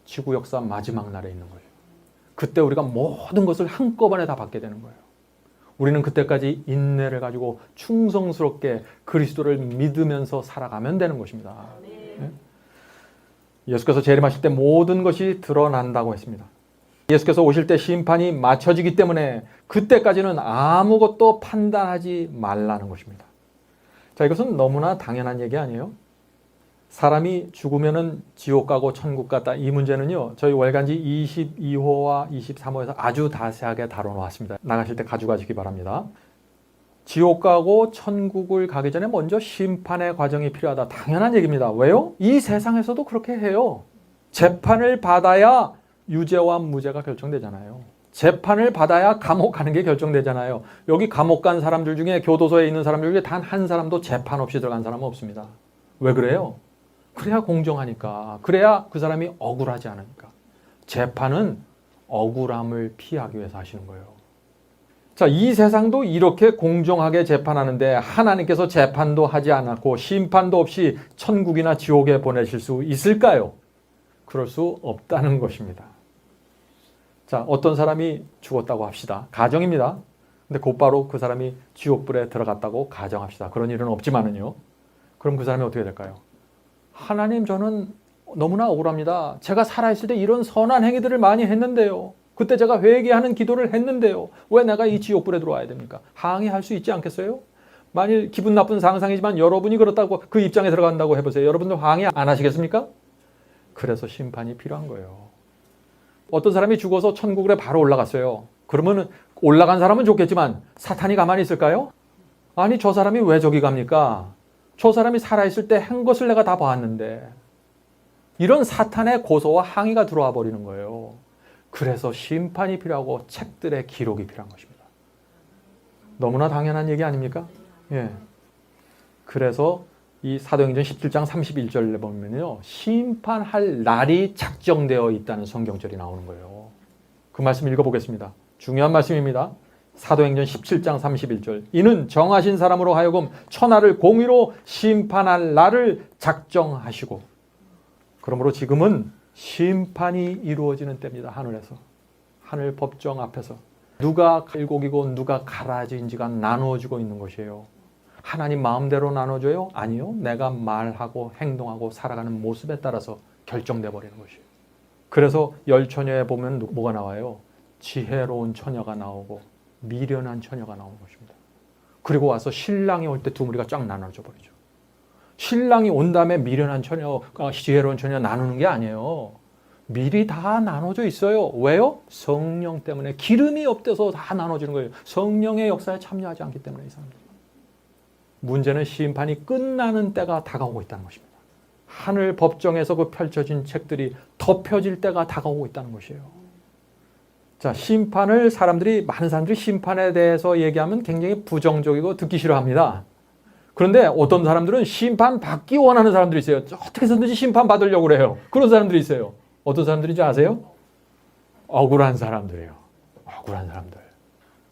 지구 역사 마지막 날에 있는 거예요. 그때 우리가 모든 것을 한꺼번에 다 받게 되는 거예요. 우리는 그때까지 인내를 가지고 충성스럽게 그리스도를 믿으면서 살아가면 되는 것입니다. 네? 예수께서 재림하실 때 모든 것이 드러난다고 했습니다. 예수께서 오실 때 심판이 맞춰지기 때문에 그때까지는 아무것도 판단하지 말라는 것입니다. 자, 이것은 너무나 당연한 얘기 아니에요? 사람이 죽으면은 지옥 가고 천국 갔다. 이 문제는요, 저희 월간지 22호와 23호에서 아주 자세하게 다뤄놓았습니다. 나가실 때 가져가시기 바랍니다. 지옥 가고 천국을 가기 전에 먼저 심판의 과정이 필요하다. 당연한 얘기입니다. 왜요? 이 세상에서도 그렇게 해요. 재판을 받아야 유죄와 무죄가 결정되잖아요. 재판을 받아야 감옥 가는 게 결정되잖아요. 여기 감옥 간 사람들 중에 교도소에 있는 사람들 중에 단 한 사람도 재판 없이 들어간 사람은 없습니다. 왜 그래요? 그래야 공정하니까. 그래야 그 사람이 억울하지 않으니까. 재판은 억울함을 피하기 위해서 하시는 거예요. 자, 이 세상도 이렇게 공정하게 재판하는데 하나님께서 재판도 하지 않았고 심판도 없이 천국이나 지옥에 보내실 수 있을까요? 그럴 수 없다는 것입니다. 자, 어떤 사람이 죽었다고 합시다. 가정입니다. 근데 곧바로 그 사람이 지옥불에 들어갔다고 가정합시다. 그런 일은 없지만은요. 그럼 그 사람이 어떻게 될까요? 하나님, 저는 너무나 억울합니다. 제가 살아있을 때 이런 선한 행위들을 많이 했는데요. 그때 제가 회개하는 기도를 했는데요. 왜 내가 이 지옥불에 들어와야 됩니까? 항의할 수 있지 않겠어요? 만일 기분 나쁜 상상이지만 여러분이 그렇다고 그 입장에 들어간다고 해보세요. 여러분들 항의 안 하시겠습니까? 그래서 심판이 필요한 거예요. 어떤 사람이 죽어서 천국에 바로 올라갔어요. 그러면 올라간 사람은 좋겠지만 사탄이 가만히 있을까요? 아니, 저 사람이 왜 저기 갑니까? 저 사람이 살아있을 때 한 것을 내가 다 봤는데. 이런 사탄의 고소와 항의가 들어와 버리는 거예요. 그래서 심판이 필요하고 책들의 기록이 필요한 것입니다. 너무나 당연한 얘기 아닙니까? 예. 그래서 이 사도행전 17장 31절에 보면요, 심판할 날이 작정되어 있다는 성경절이 나오는 거예요. 그 말씀 읽어보겠습니다. 중요한 말씀입니다. 사도행전 17장 31절. 이는 정하신 사람으로 하여금 천하를 공의로 심판할 날을 작정하시고. 그러므로 지금은 심판이 이루어지는 때입니다. 하늘에서. 하늘 법정 앞에서. 누가 일곡이고 누가 가라지인지가 나누어지고 있는 것이에요. 하나님 마음대로 나눠줘요? 아니요. 내가 말하고 행동하고 살아가는 모습에 따라서 결정돼 버리는 것이에요. 그래서 열처녀에 보면 뭐가 나와요? 지혜로운 처녀가 나오고 미련한 처녀가 나오는 것입니다. 그리고 와서 신랑이 올 때 두 무리가 쫙 나눠져 버리죠. 신랑이 온 다음에 미련한 처녀가 지혜로운 처녀 나누는 게 아니에요. 미리 다 나눠져 있어요. 왜요? 성령 때문에. 기름이 없대서 다 나눠지는 거예요. 성령의 역사에 참여하지 않기 때문에 이 사람들. 문제는 심판이 끝나는 때가 다가오고 있다는 것입니다. 하늘 법정에서 그 펼쳐진 책들이 덮여질 때가 다가오고 있다는 것이에요. 자, 심판을 많은 사람들이 심판에 대해서 얘기하면 굉장히 부정적이고 듣기 싫어합니다. 그런데 어떤 사람들은 심판 받기 원하는 사람들이 있어요. 어떻게 해서든지 심판 받으려고 그래요. 그런 사람들이 있어요. 어떤 사람들인지 아세요? 억울한 사람들이에요. 억울한 사람들.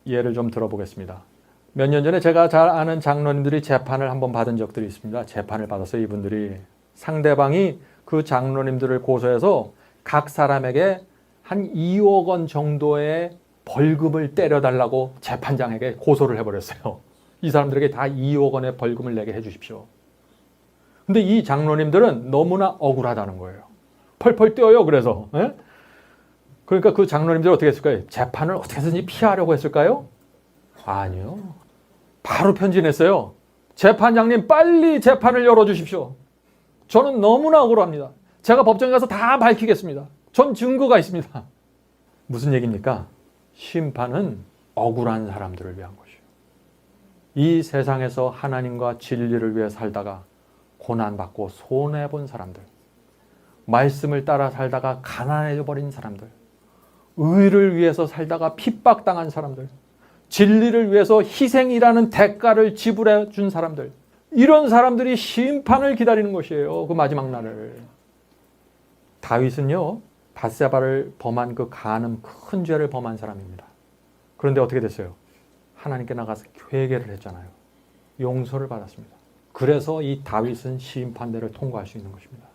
예를 좀 들어보겠습니다. 몇 년 전에 제가 잘 아는 장로님들이 재판을 한번 받은 적들이 있습니다. 재판을 받았어요. 이분들이. 상대방이 그 장로님들을 고소해서 각 사람에게 한 2억 원 정도의 벌금을 때려달라고 재판장에게 고소를 해버렸어요. 이 사람들에게 다 2억 원의 벌금을 내게 해주십시오. 근데 이 장로님들은 너무나 억울하다는 거예요. 펄펄 뛰어요. 그래서. 예? 그러니까 그 장로님들은 어떻게 했을까요? 재판을 어떻게 해서든지 피하려고 했을까요? 아니요. 바로 편지 냈어요. 재판장님 빨리 재판을 열어주십시오. 저는 너무나 억울합니다. 제가 법정에 가서 다 밝히겠습니다. 전 증거가 있습니다. 무슨 얘기입니까? 심판은 억울한 사람들을 위한 것이에요. 이 세상에서 하나님과 진리를 위해 살다가 고난받고 손해본 사람들, 말씀을 따라 살다가 가난해져 버린 사람들, 의를 위해서 살다가 핍박당한 사람들, 진리를 위해서 희생이라는 대가를 지불해 준 사람들, 이런 사람들이 심판을 기다리는 것이에요. 그 마지막 날을. 다윗은요, 밧세바를 범한 그 간음 큰 죄를 범한 사람입니다. 그런데 어떻게 됐어요? 하나님께 나가서 회개를 했잖아요. 용서를 받았습니다. 그래서 이 다윗은 심판대를 통과할 수 있는 것입니다.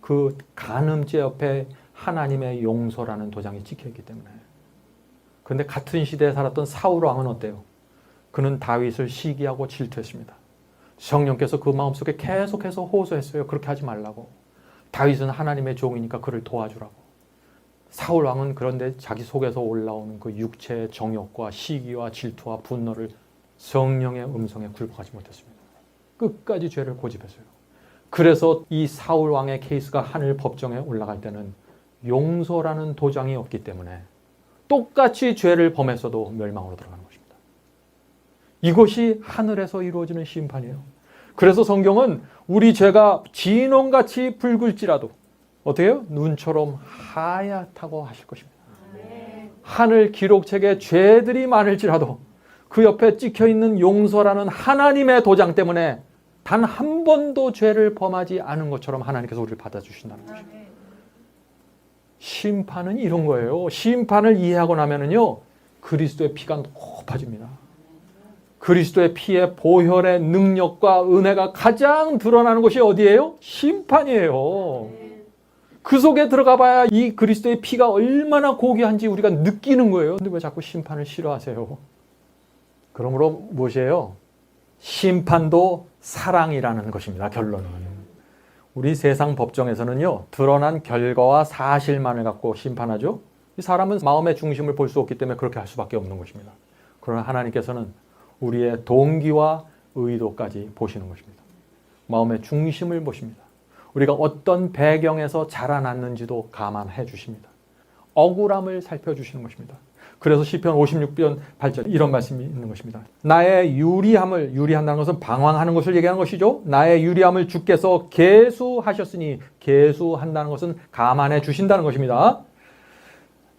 그 간음죄 옆에 하나님의 용서라는 도장이 찍혀있기 때문에. 그런데 같은 시대에 살았던 사울 왕은 어때요? 그는 다윗을 시기하고 질투했습니다. 성령께서 그 마음속에 계속해서 호소했어요. 그렇게 하지 말라고. 다윗은 하나님의 종이니까 그를 도와주라고. 사울 왕은 그런데 자기 속에서 올라오는 그 육체의 정욕과 시기와 질투와 분노를 성령의 음성에 굴복하지 못했습니다. 끝까지 죄를 고집했어요. 그래서 이 사울 왕의 케이스가 하늘 법정에 올라갈 때는 용서라는 도장이 없기 때문에 똑같이 죄를 범했어도 멸망으로 들어가는 것입니다. 이것이 하늘에서 이루어지는 심판이에요. 그래서 성경은 우리 죄가 진홍같이 붉을지라도 어떻게 해요? 눈처럼 하얗다고 하실 것입니다. 하늘 기록책에 죄들이 많을지라도 그 옆에 찍혀있는 용서라는 하나님의 도장 때문에 단 한 번도 죄를 범하지 않은 것처럼 하나님께서 우리를 받아주신다는 것입니다. 심판은 이런 거예요. 심판을 이해하고 나면은요, 그리스도의 피가 높아집니다. 그리스도의 피의 보혈의 능력과 은혜가 가장 드러나는 것이 어디예요? 심판이에요. 그 속에 들어가 봐야 이 그리스도의 피가 얼마나 고귀한지 우리가 느끼는 거예요. 근데 왜 자꾸 심판을 싫어하세요? 그러므로 무엇이에요? 심판도 사랑이라는 것입니다. 결론은. 우리 세상 법정에서는요, 드러난 결과와 사실만을 갖고 심판하죠. 이 사람은 마음의 중심을 볼 수 없기 때문에 그렇게 할 수밖에 없는 것입니다. 그러나 하나님께서는 우리의 동기와 의도까지 보시는 것입니다. 마음의 중심을 보십니다. 우리가 어떤 배경에서 자라났는지도 감안해 주십니다. 억울함을 살펴주시는 것입니다. 그래서 시편 56편 8절 이런 말씀이 있는 것입니다. 나의 유리함을, 유리한다는 것은 방황하는 것을 얘기하는 것이죠. 나의 유리함을 주께서 계수하셨으니, 계수한다는 것은 감안해 주신다는 것입니다.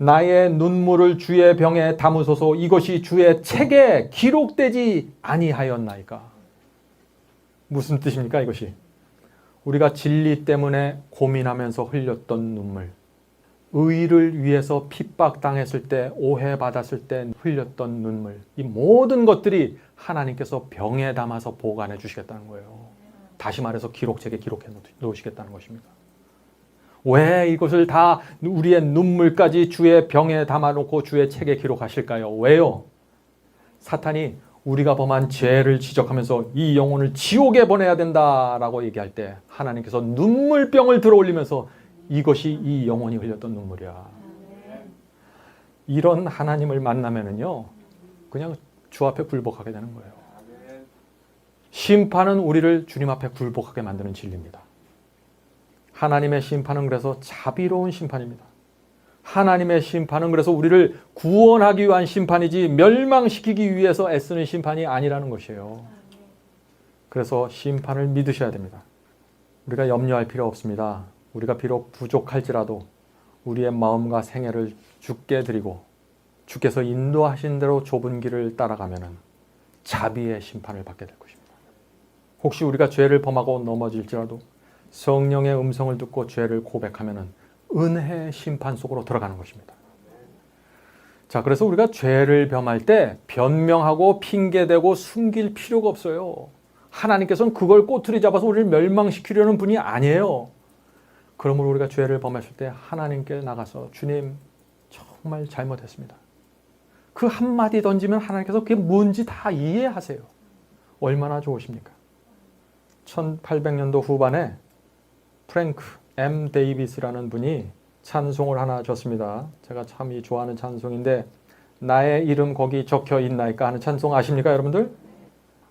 나의 눈물을 주의 병에 담으소서. 이것이 주의 책에 기록되지 아니하였나이까. 무슨 뜻입니까 이것이? 우리가 진리 때문에 고민하면서 흘렸던 눈물, 의를 위해서 핍박당했을 때, 오해받았을 때 흘렸던 눈물, 이 모든 것들이 하나님께서 병에 담아서 보관해 주시겠다는 거예요. 다시 말해서 기록책에 기록해 놓으시겠다는 것입니다. 왜 이것을 다 우리의 눈물까지 주의 병에 담아놓고 주의 책에 기록하실까요? 왜요? 사탄이 우리가 범한 죄를 지적하면서 이 영혼을 지옥에 보내야 된다라고 얘기할 때 하나님께서 눈물병을 들어올리면서 이것이 이 영혼이 흘렸던 눈물이야. 이런 하나님을 만나면은요, 그냥 주 앞에 굴복하게 되는 거예요. 심판은 우리를 주님 앞에 굴복하게 만드는 진리입니다. 하나님의 심판은 그래서 자비로운 심판입니다. 하나님의 심판은 그래서 우리를 구원하기 위한 심판이지 멸망시키기 위해서 애쓰는 심판이 아니라는 것이에요. 그래서 심판을 믿으셔야 됩니다. 우리가 염려할 필요 없습니다. 우리가 비록 부족할지라도 우리의 마음과 생애를 주께 드리고 주께서 인도하신 대로 좁은 길을 따라가면은 자비의 심판을 받게 될 것입니다. 혹시 우리가 죄를 범하고 넘어질지라도 성령의 음성을 듣고 죄를 고백하면은 은혜의 심판 속으로 들어가는 것입니다. 자, 그래서 우리가 죄를 범할 때 변명하고 핑계대고 숨길 필요가 없어요. 하나님께서는 그걸 꼬투리 잡아서 우리를 멸망시키려는 분이 아니에요. 그러므로 우리가 죄를 범했을 때 하나님께 나가서 주님 정말 잘못했습니다. 그 한마디 던지면 하나님께서 그게 뭔지 다 이해하세요. 얼마나 좋으십니까? 1800년도 후반에 프랭크 M. 데이비스라는 분이 찬송을 하나 줬습니다. 제가 참 좋아하는 찬송인데 나의 이름 거기 적혀 있나이까 하는 찬송 아십니까 여러분들?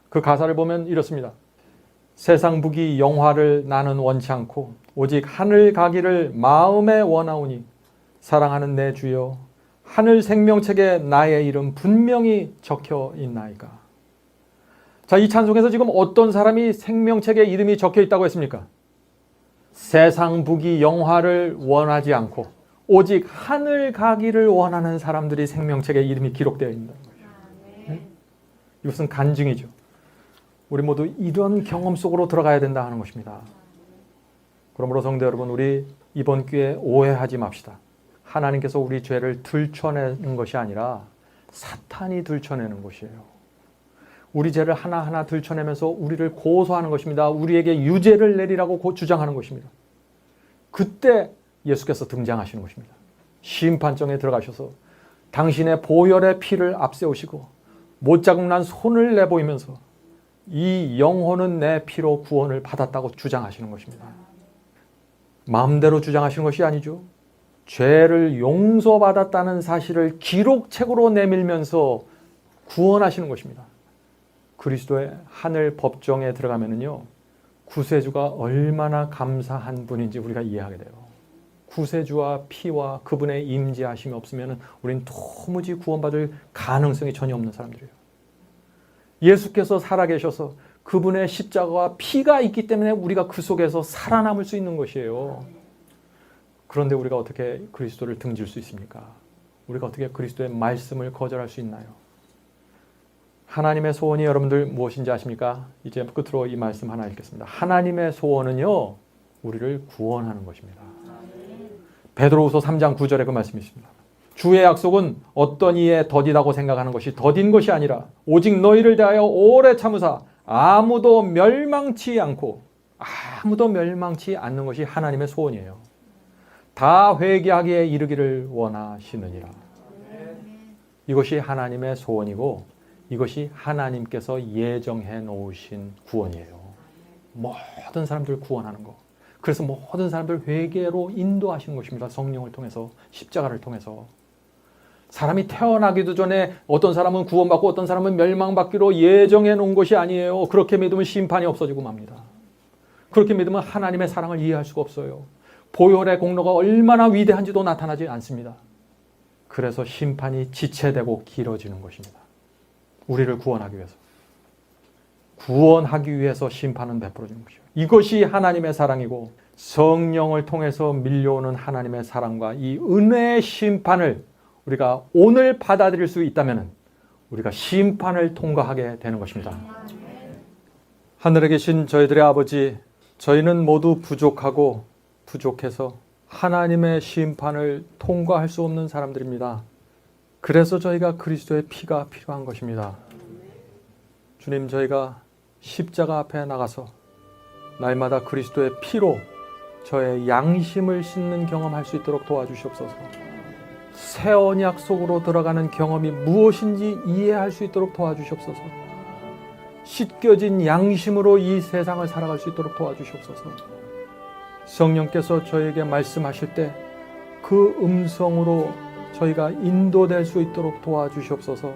그 가사를 보면 이렇습니다. 세상 부귀 영화를 나는 원치 않고 오직 하늘 가기를 마음에 원하오니 사랑하는 내 주여 하늘 생명책에 나의 이름 분명히 적혀 있나이까. 자, 이 찬송에서 지금 어떤 사람이 생명책에 이름이 적혀 있다고 했습니까? 세상 부귀 영화를 원하지 않고 오직 하늘 가기를 원하는 사람들이 생명책에 이름이 기록되어 있는 거예요. 네? 이것은 간증이죠. 우리 모두 이런 경험 속으로 들어가야 된다 하는 것입니다. 그러므로 성도 여러분, 우리 이번 기회에 오해하지 맙시다. 하나님께서 우리 죄를 들춰내는 것이 아니라 사탄이 들춰내는 것이에요. 우리 죄를 하나하나 들춰내면서 우리를 고소하는 것입니다. 우리에게 유죄를 내리라고 주장하는 것입니다. 그때 예수께서 등장하시는 것입니다. 심판정에 들어가셔서 당신의 보혈의 피를 앞세우시고 못자국 난 손을 내보이면서 이 영혼은 내 피로 구원을 받았다고 주장하시는 것입니다. 마음대로 주장하시는 것이 아니죠. 죄를 용서받았다는 사실을 기록책으로 내밀면서 구원하시는 것입니다. 그리스도의 하늘 법정에 들어가면은요, 구세주가 얼마나 감사한 분인지 우리가 이해하게 돼요. 구세주와 피와 그분의 임재하심이 없으면 우리는 도무지 구원받을 가능성이 전혀 없는 사람들이에요. 예수께서 살아계셔서 그분의 십자가와 피가 있기 때문에 우리가 그 속에서 살아남을 수 있는 것이에요. 그런데 우리가 어떻게 그리스도를 등질 수 있습니까? 우리가 어떻게 그리스도의 말씀을 거절할 수 있나요? 하나님의 소원이 여러분들 무엇인지 아십니까? 이제 끝으로 이 말씀 하나 읽겠습니다. 하나님의 소원은요, 우리를 구원하는 것입니다. 베드로후서 3장 9절에 그 말씀이 있습니다. 주의 약속은 어떤 이에 더디다고 생각하는 것이 더딘 것이 아니라 오직 너희를 대하여 오래 참으사 아무도 멸망치 않는 것이 하나님의 소원이에요. 다 회개하기에 이르기를 원하시느니라. 이것이 하나님의 소원이고 이것이 하나님께서 예정해 놓으신 구원이에요. 모든 사람들 구원하는 거. 그래서 모든 사람들 회개로 인도하시는 것입니다. 성령을 통해서, 십자가를 통해서. 사람이 태어나기도 전에 어떤 사람은 구원받고 어떤 사람은 멸망받기로 예정해 놓은 것이 아니에요. 그렇게 믿으면 심판이 없어지고 맙니다. 그렇게 믿으면 하나님의 사랑을 이해할 수가 없어요. 보혈의 공로가 얼마나 위대한지도 나타나지 않습니다. 그래서 심판이 지체되고 길어지는 것입니다. 우리를 구원하기 위해서. 구원하기 위해서 심판은 베풀어 주는 것이요. 이것이 하나님의 사랑이고 성령을 통해서 밀려오는 하나님의 사랑과 이 은혜의 심판을 우리가 오늘 받아들일 수 있다면 우리가 심판을 통과하게 되는 것입니다. 하늘에 계신 저희들의 아버지, 저희는 모두 부족하고 부족해서 하나님의 심판을 통과할 수 없는 사람들입니다. 그래서 저희가 그리스도의 피가 필요한 것입니다. 주님, 저희가 십자가 앞에 나가서 날마다 그리스도의 피로 저의 양심을 씻는 경험할 수 있도록 도와주시옵소서. 새 언약 속으로 들어가는 경험이 무엇인지 이해할 수 있도록 도와주시옵소서. 씻겨진 양심으로 이 세상을 살아갈 수 있도록 도와주시옵소서. 성령께서 저에게 말씀하실 때 그 음성으로 저희가 인도될 수 있도록 도와주시옵소서.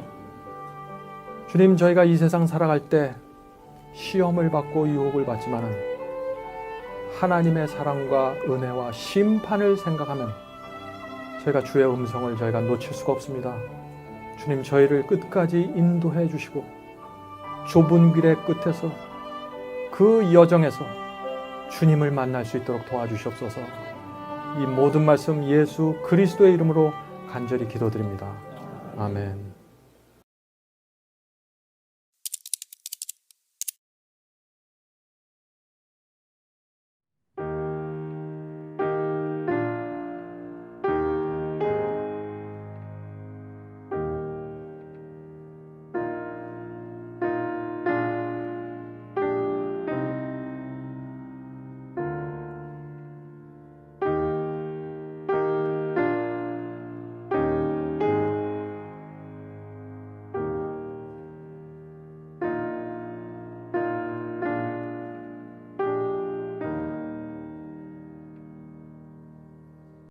주님, 저희가 이 세상 살아갈 때 시험을 받고 유혹을 받지만은 하나님의 사랑과 은혜와 심판을 생각하면 저희가 주의 음성을 저희가 놓칠 수가 없습니다. 주님, 저희를 끝까지 인도해 주시고 좁은 길의 끝에서 그 여정에서 주님을 만날 수 있도록 도와주시옵소서. 이 모든 말씀 예수 그리스도의 이름으로 간절히 기도드립니다. 아멘.